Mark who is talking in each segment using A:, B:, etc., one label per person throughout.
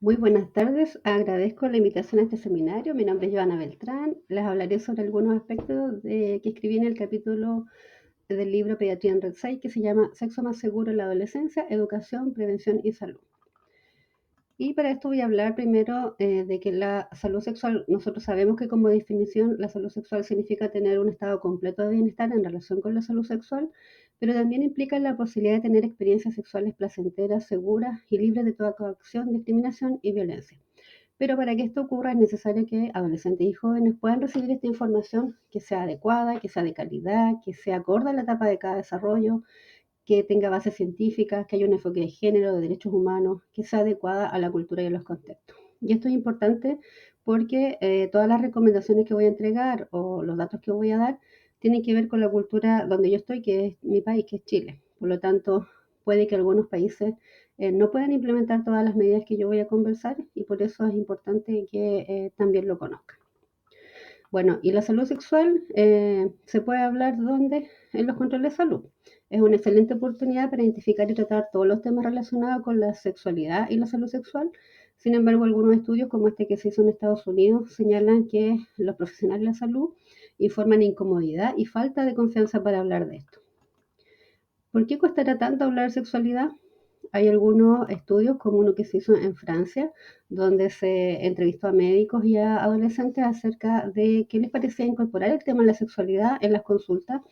A: Muy buenas tardes, agradezco la invitación a este seminario. Mi nombre es Joana Beltrán. Les hablaré sobre algunos aspectos que escribí en el capítulo del libro Pediatría en Red 6 que se llama Sexo más seguro en la adolescencia, educación, prevención y salud. Y para esto voy a hablar primero de que la salud sexual, nosotros sabemos que como definición la salud sexual significa tener un estado completo de bienestar en relación con la salud sexual, pero también implica la posibilidad de tener experiencias sexuales placenteras, seguras y libres de toda coacción, discriminación y violencia. Pero para que esto ocurra es necesario que adolescentes y jóvenes puedan recibir esta información que sea adecuada, que sea de calidad, que sea acorde a la etapa de cada desarrollo, que tenga bases científicas, que haya un enfoque de género, de derechos humanos, que sea adecuada a la cultura y a los contextos. Y esto es importante porque todas las recomendaciones que voy a entregar o los datos que voy a dar tienen que ver con la cultura donde yo estoy, que es mi país, que es Chile. Por lo tanto, puede que algunos países no puedan implementar todas las medidas que yo voy a conversar y por eso es importante que también lo conozcan. Bueno, y la salud sexual se puede hablar donde en los controles de salud. Es una excelente oportunidad para identificar y tratar todos los temas relacionados con la sexualidad y la salud sexual. Sin embargo, algunos estudios como este que se hizo en Estados Unidos señalan que los profesionales de la salud informan incomodidad y falta de confianza para hablar de esto. ¿Por qué costará tanto hablar de sexualidad? Hay algunos estudios, como uno que se hizo en Francia, donde se entrevistó a médicos y a adolescentes acerca de qué les parecía incorporar el tema de la sexualidad en las consultas,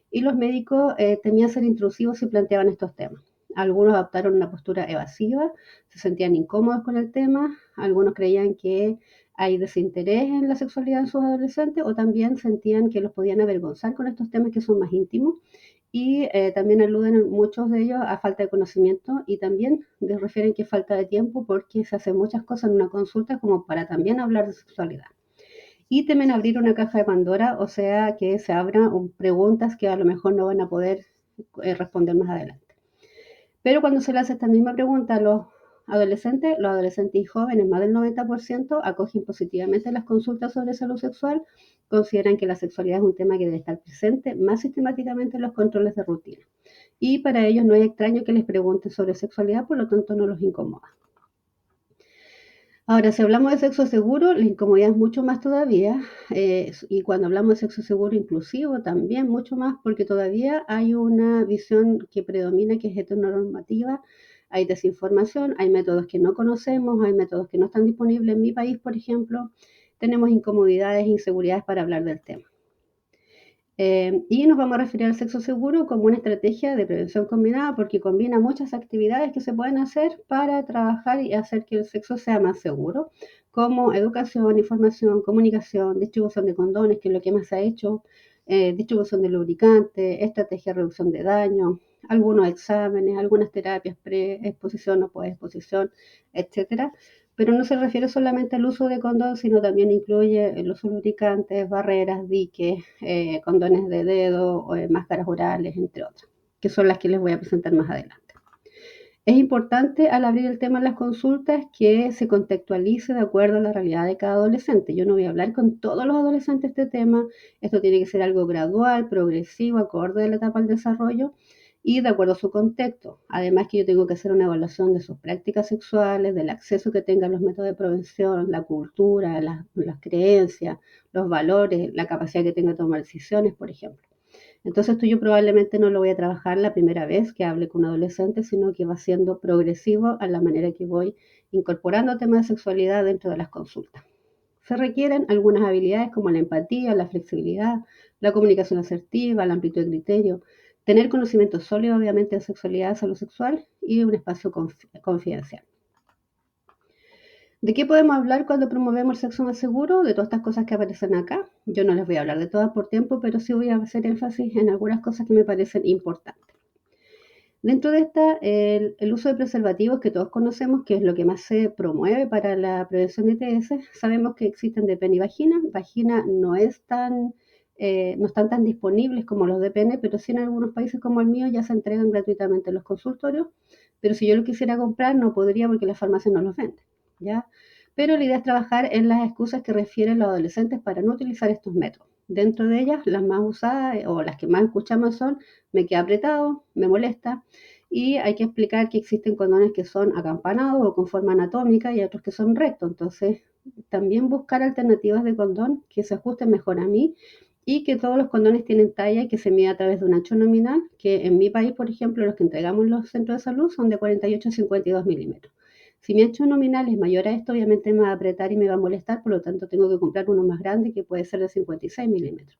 A: y los médicos temían ser intrusivos si planteaban estos temas. Algunos adoptaron una postura evasiva, se sentían incómodos con el tema, algunos creían que hay desinterés en la sexualidad en sus adolescentes o también sentían que los podían avergonzar con estos temas que son más íntimos y también aluden muchos de ellos a falta de conocimiento y también les refieren que falta de tiempo porque se hacen muchas cosas en una consulta como para también hablar de sexualidad. Y temen abrir una caja de Pandora, o sea, que se abran preguntas que a lo mejor no van a poder responder más adelante. Pero cuando se le hace esta misma pregunta a los adolescentes y jóvenes, más del 90% acogen positivamente las consultas sobre salud sexual, consideran que la sexualidad es un tema que debe estar presente más sistemáticamente en los controles de rutina. Y para ellos no es extraño que les pregunten sobre sexualidad, por lo tanto no los incomoda. Ahora, si hablamos de sexo seguro, la incomodidad es mucho más todavía, y cuando hablamos de sexo seguro inclusivo también mucho más, porque todavía hay una visión que predomina que es heteronormativa, hay desinformación, hay métodos que no conocemos, hay métodos que no están disponibles en mi país, por ejemplo, tenemos incomodidades e inseguridades para hablar del tema. Y nos vamos a referir al sexo seguro como una estrategia de prevención combinada porque combina muchas actividades que se pueden hacer para trabajar y hacer que el sexo sea más seguro, como educación, información, comunicación, distribución de condones, que es lo que más se ha hecho, distribución de lubricantes, estrategia de reducción de daño, algunos exámenes, algunas terapias pre-exposición o post-exposición, etcétera. Pero no se refiere solamente al uso de condón, sino también incluye el uso de lubricantes, barreras, diques, condones de dedo, máscaras orales, entre otras, que son las que les voy a presentar más adelante. Es importante al abrir el tema en las consultas que se contextualice de acuerdo a la realidad de cada adolescente. Yo no voy a hablar con todos los adolescentes de este tema, esto tiene que ser algo gradual, progresivo, acorde a la etapa del desarrollo y de acuerdo a su contexto. Además que yo tengo que hacer una evaluación de sus prácticas sexuales, del acceso que tengan los métodos de prevención, la cultura, las creencias, los valores, la capacidad que tenga de tomar decisiones, por ejemplo. Entonces esto yo probablemente no lo voy a trabajar la primera vez que hable con un adolescente, sino que va siendo progresivo a la manera que voy incorporando temas de sexualidad dentro de las consultas. Se requieren algunas habilidades como la empatía, la flexibilidad, la comunicación asertiva, la amplitud de criterio, tener conocimiento sólido obviamente de sexualidad, salud sexual y un espacio confidencial. ¿De qué podemos hablar cuando promovemos el sexo más seguro? De todas estas cosas que aparecen acá. Yo no les voy a hablar de todas por tiempo, pero sí voy a hacer énfasis en algunas cosas que me parecen importantes. Dentro de esta, el uso de preservativos que todos conocemos, que es lo que más se promueve para la prevención de ITS, sabemos que existen de pene y vagina. Vagina no están tan disponibles como los de pene, pero sí en algunos países como el mío ya se entregan gratuitamente en los consultorios. Pero si yo lo quisiera comprar, no podría porque las farmacias no los venden, ¿ya? Pero la idea es trabajar en las excusas que refieren los adolescentes para no utilizar estos métodos. Dentro de ellas, las más usadas o las que más escuchamos son me queda apretado, me molesta, y hay que explicar que existen condones que son acampanados o con forma anatómica y otros que son rectos. Entonces, también buscar alternativas de condón que se ajusten mejor a mí y que todos los condones tienen talla que se mide a través de un ancho nominal, que en mi país, por ejemplo, los que entregamos en los centros de salud son de 48 a 52 milímetros. Si mi ancho nominal es mayor a esto, obviamente me va a apretar y me va a molestar, por lo tanto tengo que comprar uno más grande que puede ser de 56 milímetros.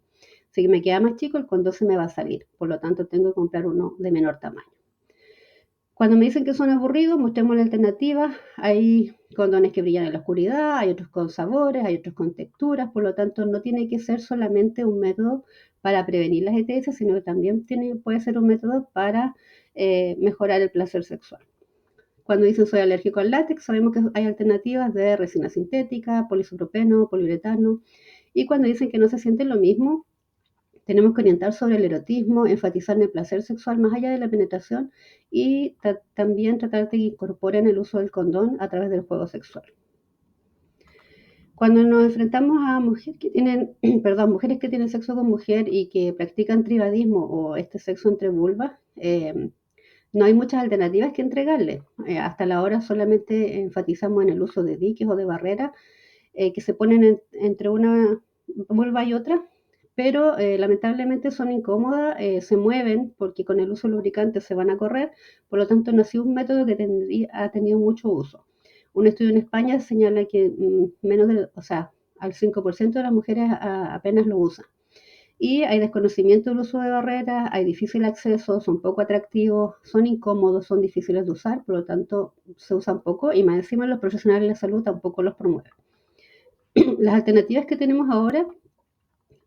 A: Si me queda más chico, el condón se me va a salir, por lo tanto tengo que comprar uno de menor tamaño. Cuando me dicen que son aburridos, mostremos la alternativa. Hay condones que brillan en la oscuridad, hay otros con sabores, hay otros con texturas, por lo tanto no tiene que ser solamente un método para prevenir las ETS, sino que también puede ser un método para mejorar el placer sexual. Cuando dicen soy alérgico al látex, sabemos que hay alternativas de resina sintética, polisopropeno, poliuretano. Y cuando dicen que no se siente lo mismo, tenemos que orientar sobre el erotismo, enfatizar en el placer sexual más allá de la penetración y también tratar de que incorporen el uso del condón a través del juego sexual. Cuando nos enfrentamos a mujeres que tienen, mujeres que tienen sexo con mujer y que practican tribadismo o este sexo entre vulvas, no hay muchas alternativas que entregarles. Hasta la hora solamente enfatizamos en el uso de diques o de barreras que se ponen entre una vulva y otra, pero lamentablemente son incómodas, se mueven porque con el uso de lubricante se van a correr, por lo tanto no ha sido un método que ha tenido mucho uso. Un estudio en España señala que al 5% de las mujeres apenas lo usan. Y hay desconocimiento del uso de barreras, hay difícil acceso, son poco atractivos, son incómodos, son difíciles de usar, por lo tanto se usan poco y más encima los profesionales de la salud tampoco los promueven. Las alternativas que tenemos ahora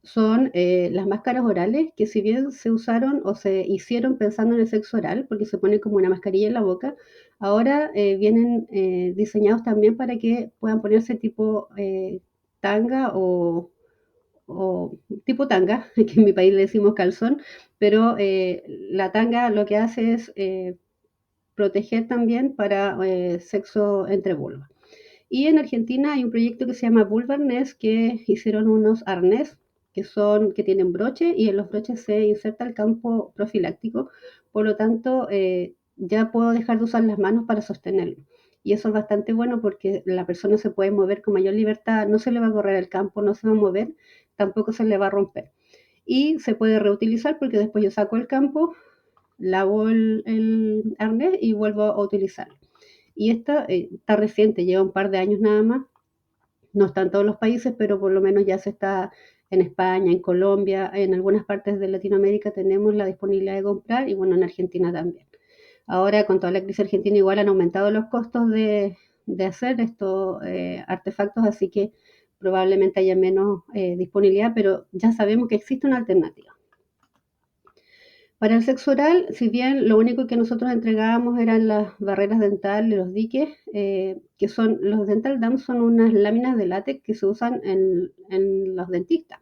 A: son las máscaras orales, que si bien se usaron o se hicieron pensando en el sexo oral, porque se pone como una mascarilla en la boca, ahora vienen diseñados también para que puedan ponerse tipo tanga o tipo tanga, que en mi país le decimos calzón, pero la tanga lo que hace es proteger también para sexo entre vulvas. Y en Argentina hay un proyecto que se llama Vulvarnés, que hicieron unos arnés que tienen broche y en los broches se inserta el campo profiláctico, por lo tanto ya puedo dejar de usar las manos para sostenerlo. Y eso es bastante bueno porque la persona se puede mover con mayor libertad, no se le va a correr el campo, no se va a mover, tampoco se le va a romper. Y se puede reutilizar porque después yo saco el campo, lavo el arnés y vuelvo a utilizarlo. Y esta está reciente, lleva un par de años nada más. No está en todos los países, pero por lo menos ya se está en España, en Colombia, en algunas partes de Latinoamérica tenemos la disponibilidad de comprar y bueno, en Argentina también. Ahora con toda la crisis argentina igual han aumentado los costos de hacer estos artefactos, así que probablemente haya menos disponibilidad, pero ya sabemos que existe una alternativa. Para el sexo oral, si bien lo único que nosotros entregábamos eran las barreras dentales, los diques, los dental dams son unas láminas de látex que se usan en los dentistas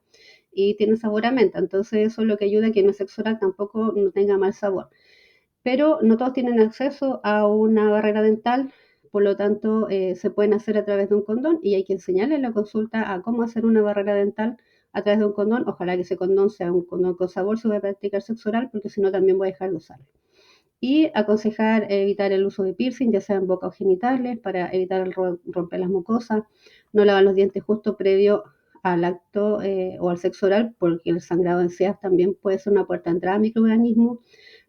A: y tienen sabor a menta, entonces eso es lo que ayuda a que en el sexo oral tampoco no tenga mal sabor. Pero no todos tienen acceso a una barrera dental, por lo tanto se pueden hacer a través de un condón y hay que enseñarles en la consulta a cómo hacer una barrera dental a través de un condón. Ojalá que ese condón sea un condón con sabor si voy a practicar sexo oral, porque si no también voy a dejar de usarlo. Y aconsejar evitar el uso de piercing, ya sea en boca o genitales, para evitar el romper las mucosas. No lavar los dientes justo previo al acto o al sexo oral, porque el sangrado en sí también puede ser una puerta de entrada a microorganismos.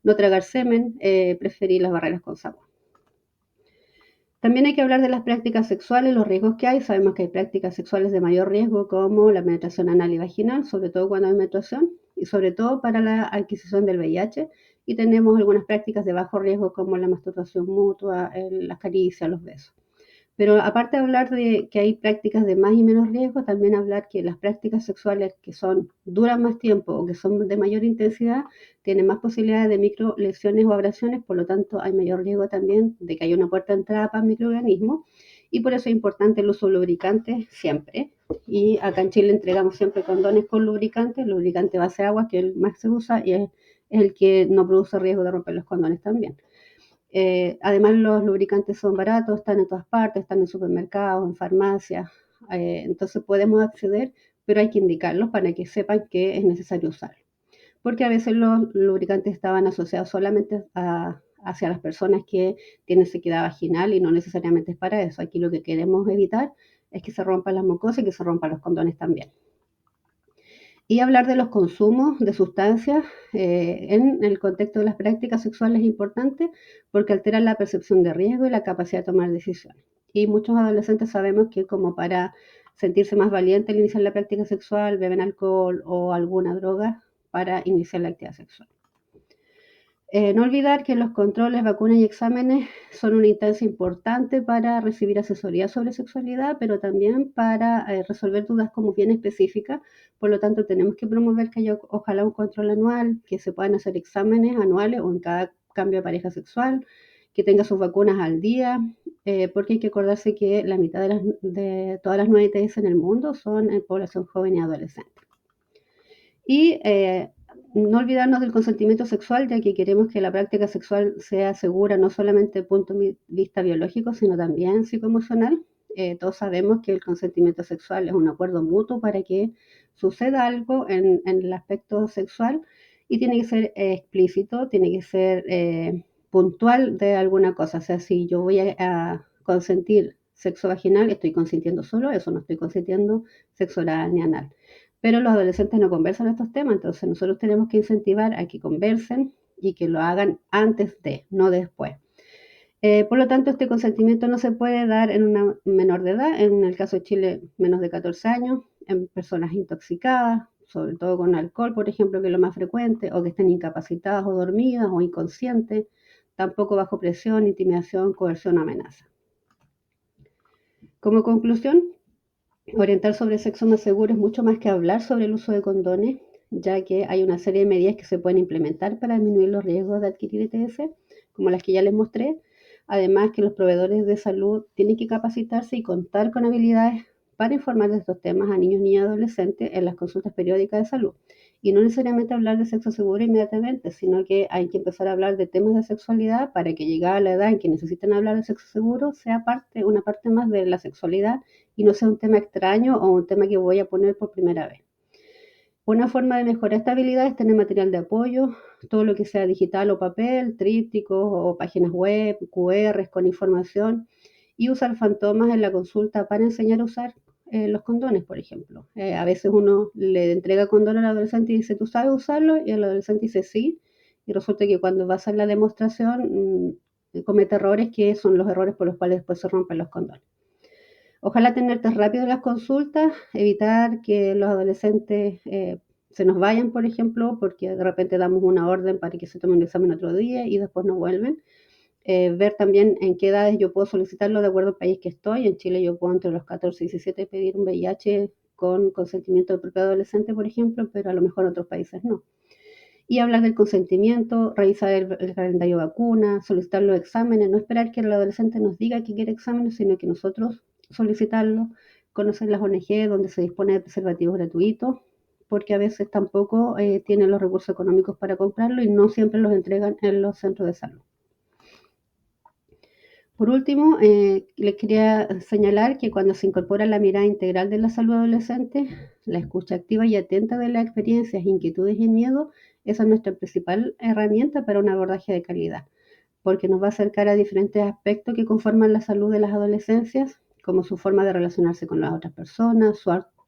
A: No tragar semen, preferir las barreras con sabor. También hay que hablar de las prácticas sexuales, los riesgos que hay. Sabemos que hay prácticas sexuales de mayor riesgo como la penetración anal y vaginal, sobre todo cuando hay menstruación y sobre todo para la adquisición del VIH. Y tenemos algunas prácticas de bajo riesgo como la masturbación mutua, las caricias, los besos. Pero aparte de hablar de que hay prácticas de más y menos riesgo, también hablar que las prácticas sexuales que duran más tiempo o que son de mayor intensidad, tienen más posibilidades de micro lesiones o abrasiones, por lo tanto hay mayor riesgo también de que haya una puerta de entrada para microorganismos y por eso es importante el uso de lubricantes siempre. Y acá en Chile entregamos siempre condones con lubricantes, lubricante base agua, que es el más se usa y es el que no produce riesgo de romper los condones también. Además, los lubricantes son baratos, están en todas partes, están en supermercados, en farmacias, entonces podemos acceder, pero hay que indicarlos para que sepan que es necesario usarlo. Porque a veces los lubricantes estaban asociados solamente hacia las personas que tienen sequedad vaginal y no necesariamente es para eso. Aquí lo que queremos evitar es que se rompan las mucosas y que se rompan los condones también. Y hablar de los consumos de sustancias en el contexto de las prácticas sexuales es importante porque alteran la percepción de riesgo y la capacidad de tomar decisiones. Y muchos adolescentes sabemos que como para sentirse más valientes al iniciar la práctica sexual, beben alcohol o alguna droga para iniciar la actividad sexual. No olvidar que los controles, vacunas y exámenes son una instancia importante para recibir asesoría sobre sexualidad, pero también para resolver dudas como bien específicas. Por lo tanto, tenemos que promover que haya ojalá un control anual, que se puedan hacer exámenes anuales o en cada cambio de pareja sexual, que tenga sus vacunas al día, porque hay que acordarse que la mitad de todas las nuevas ITS en el mundo son en población joven y adolescente. Y no olvidarnos del consentimiento sexual, ya que queremos que la práctica sexual sea segura no solamente desde el punto de vista biológico, sino también psicoemocional. Todos sabemos que el consentimiento sexual es un acuerdo mutuo para que suceda algo en el aspecto sexual y tiene que ser explícito, tiene que ser puntual de alguna cosa. O sea, si yo voy a consentir sexo vaginal, estoy consintiendo solo eso, no estoy consintiendo sexo oral ni anal. Pero los adolescentes no conversan estos temas, entonces nosotros tenemos que incentivar a que conversen y que lo hagan antes de, no después. Por lo tanto, este consentimiento no se puede dar en una menor de edad, en el caso de Chile, menos de 14 años, en personas intoxicadas, sobre todo con alcohol, por ejemplo, que es lo más frecuente, o que estén incapacitadas o dormidas o inconscientes, tampoco bajo presión, intimidación, coerción o amenaza. Como conclusión, orientar sobre sexo más seguro es mucho más que hablar sobre el uso de condones, ya que hay una serie de medidas que se pueden implementar para disminuir los riesgos de adquirir ETS, como las que ya les mostré. Además, que los proveedores de salud tienen que capacitarse y contar con habilidades para informar de estos temas a niños, niñas y adolescentes en las consultas periódicas de salud. Y no necesariamente hablar de sexo seguro inmediatamente, sino que hay que empezar a hablar de temas de sexualidad para que llegada la edad en que necesiten hablar de sexo seguro sea una parte más de la sexualidad y no sea un tema extraño o un tema que voy a poner por primera vez. Una forma de mejorar esta habilidad es tener material de apoyo, todo lo que sea digital o papel, trípticos o páginas web, QRs con información y usar fantomas en la consulta para enseñar a usar los condones, por ejemplo. A veces uno le entrega condón al adolescente y dice, ¿tú sabes usarlo? Y el adolescente dice, sí. Y resulta que cuando va a hacer la demostración comete errores que son los errores por los cuales después se rompen los condones. Ojalá tener rápido las consultas, evitar que los adolescentes se nos vayan, por ejemplo, porque de repente damos una orden para que se tome un examen otro día y después no vuelven. Ver también en qué edades yo puedo solicitarlo de acuerdo al país que estoy. En Chile yo puedo entre los 14 y 17 pedir un VIH con consentimiento del propio adolescente, por ejemplo, pero a lo mejor en otros países no. Y hablar del consentimiento, revisar el calendario de vacuna, solicitar los exámenes, no esperar que el adolescente nos diga que quiere exámenes, sino que nosotros solicitarlo, conocer las ONG donde se dispone de preservativos gratuitos, porque a veces tampoco tienen los recursos económicos para comprarlo y no siempre los entregan en los centros de salud. Por último, les quería señalar que cuando se incorpora la mirada integral de la salud adolescente, la escucha activa y atenta de las experiencias, inquietudes y miedo, esa es nuestra principal herramienta para un abordaje de calidad, porque nos va a acercar a diferentes aspectos que conforman la salud de las adolescencias, como su forma de relacionarse con las otras personas,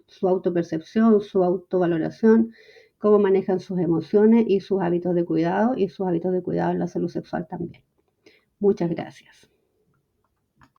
A: su autopercepción, su autovaloración, cómo manejan sus emociones y sus hábitos de cuidado en la salud sexual también. Muchas gracias.